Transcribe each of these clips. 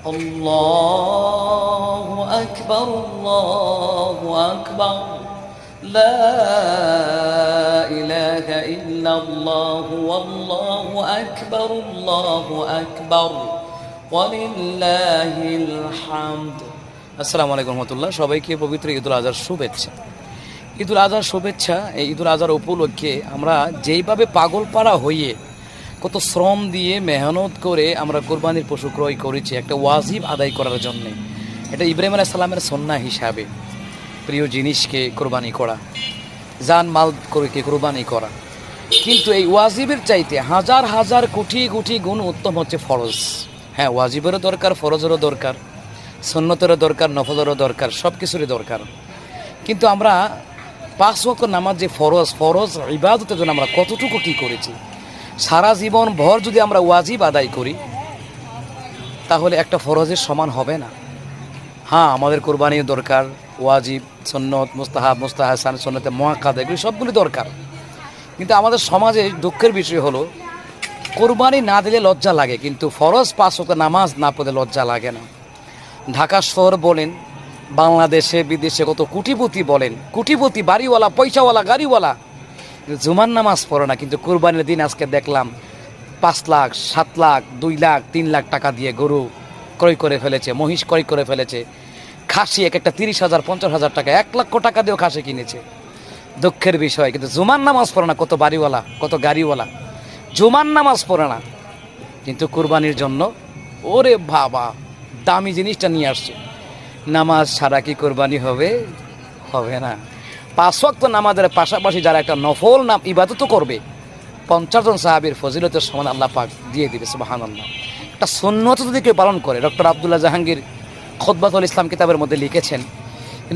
আল্লাহু আকবার, আল্লাহু আকবার, লা ইলাহা ইল্লাল্লাহু আল্লাহু আকবার, আল্লাহু আকবার, ওয়ালিল্লাহিল হামদ। আসসালামু আলাইকুম রহমতুল্লাহ। সবাইকে পবিত্র ঈদুল আজহার শুভেচ্ছা। ঈদুল আজহার শুভেচ্ছা। এই ঈদুল আজহার উপলক্ষে আমরা যেইভাবে পাগলপাড়া হয়ে কত শ্রম দিয়ে মেহনত করে আমরা কোরবানির পশু ক্রয় করেছি একটা ওয়াজিব আদায় করার জন্যে, এটা ইব্রাহিম আলাইহিস সালামের সুন্নাহ হিসাবে প্রিয় জিনিসকে কোরবানি করা, জান মাল করে কোরবানি করা। কিন্তু এই ওয়াজিবের চাইতে হাজার হাজার কোটি কোটি গুণ উত্তম হচ্ছে ফরজ। হ্যাঁ, ওয়াজিবেরও দরকার, ফরজেরও দরকার, সুন্নতেরও দরকার, নফলেরও দরকার, সব কিছুরই দরকার। কিন্তু আমরা 5 ওয়াক্ত নামাজ যে ফরজ ইবাদতের জন্য আমরা কতটুকু কী করেছি, সারা জীবন ভর যদি আমরা ওয়াজিব আদায় করি তাহলে একটা ফরজের সমান হবে না। হ্যাঁ, আমাদের কোরবানিও দরকার, ওয়াজিব, সুন্নত, মুস্তাহাসান, সুন্নতে মুআক্কাদা, এগুলি সবগুলি দরকার। কিন্তু আমাদের সমাজে দুঃখের বিষয় হলো কোরবানি না দিলে লজ্জা লাগে, কিন্তু ফরজ 5 ওয়াক্ত নামাজ না পড়লে লজ্জা লাগে না। ঢাকা শহর বলেন, বাংলাদেশে বিদেশে কত কোটিপতি বলেন, কোটিপতি, বাড়িওয়ালা, পয়সাওয়ালা, গাড়িওয়ালা, জুমার নামাজ পড়ে না। কিন্তু কোরবানির দিন আজকে দেখলাম 5 লাখ, 7 লাখ, 2 লাখ, 3 লাখ টাকা দিয়ে গরু ক্রয় করে ফেলেছে, মহিষ ক্রয় করে ফেলেছে, খাসি এক একটা 30,000, 50,000 টাকা, 1 লক্ষ টাকা দিয়েও খাসি কিনেছে। দুঃখের বিষয়, কিন্তু জুমার নামাজ পড়ে না। কত বাড়িওয়ালা, কত গাড়িওয়ালা জুমার নামাজ পড়ে না, কিন্তু কোরবানির জন্য ওরে বাবা দামি জিনিসটা নিয়ে আসছে। নামাজ ছাড়া কি কোরবানি হবে? হবে না। 5 ওয়াক্ত নামাজের পাশাপাশি যারা একটা নফল নাম ইবাদতও করবে, 50 জন সাহাবীর ফজিলতের সমান আল্লাহ পাক দিয়ে দিবে, সুবহানাল্লাহ। একটা সুন্নত যদি কেউ পালন করে, ডক্টর আব্দুল্লাহ জাহাঙ্গীর খুতবাতুল ইসলাম কিতাবের মধ্যে লিখেছেন,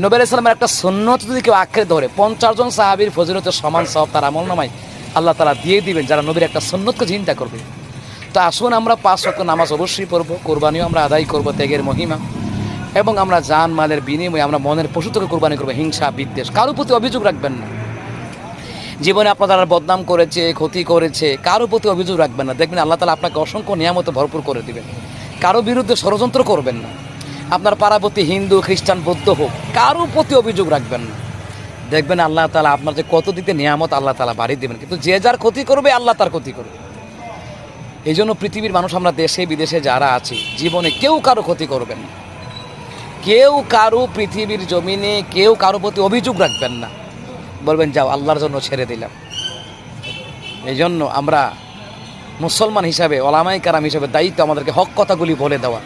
নবী আলাইহিস সালামের একটা সুন্নত যদি কেউ আঁকড়ে ধরে 50 জন সাহাবীর ফজিলতের সমান সওয়াব তার আমলনামায় আল্লাহ তাআলা দিয়ে দিবেন, যারা নবীর একটা সুন্নতকে চিন্তা করবে। তো আসুন আমরা 5 ওয়াক্ত নামাজ অবশ্যই পড়ব, কোরবানিও আমরা আদায় করব, ত্যাগের মহিমা, এবং আমরা জান মালের বিনিময়ে আমরা মনের পশুত্বকে কোরবানি করবো। হিংসা, বিদ্বেষ, কারো প্রতি অভিযোগ রাখবেন না। জীবনে আপনারা বদনাম করেছে, ক্ষতি করেছে, কারো প্রতি অভিযোগ রাখবেন না। দেখবেন আল্লাহ তাআলা আপনাকে অসংখ্য নিয়ামতে ভরপুর করে দিবেন। কারো বিরুদ্ধে ষড়যন্ত্র করবেন না। আপনার পাড়াপতি হিন্দু, খ্রিস্টান, বৌদ্ধ হোক, কারো প্রতি অভিযোগ রাখবেন না। দেখবেন আল্লাহ তাআলা আপনার যে কত দিতে নিয়ামত আল্লাহ তাআলা বাড়িয়ে দেবেন। কিন্তু যে যার ক্ষতি করবে আল্লাহ তার ক্ষতি করবে। এই জন্য পৃথিবীর মানুষ, আমরা দেশে বিদেশে যারা আছি, জীবনে কেউ কারো ক্ষতি করবেন না। কেউ কারো পৃথিবীর জমিনে কেউ কারো প্রতি অভিযোগ রাখবেন না। বলবেন যাও, আল্লাহর জন্য ছেড়ে দিলাম। এই জন্য আমরা মুসলমান হিসাবে, ওলামায়ে কেরাম হিসাবে দায়িত্ব আমাদেরকে হক কথাগুলি বলে দেওয়া।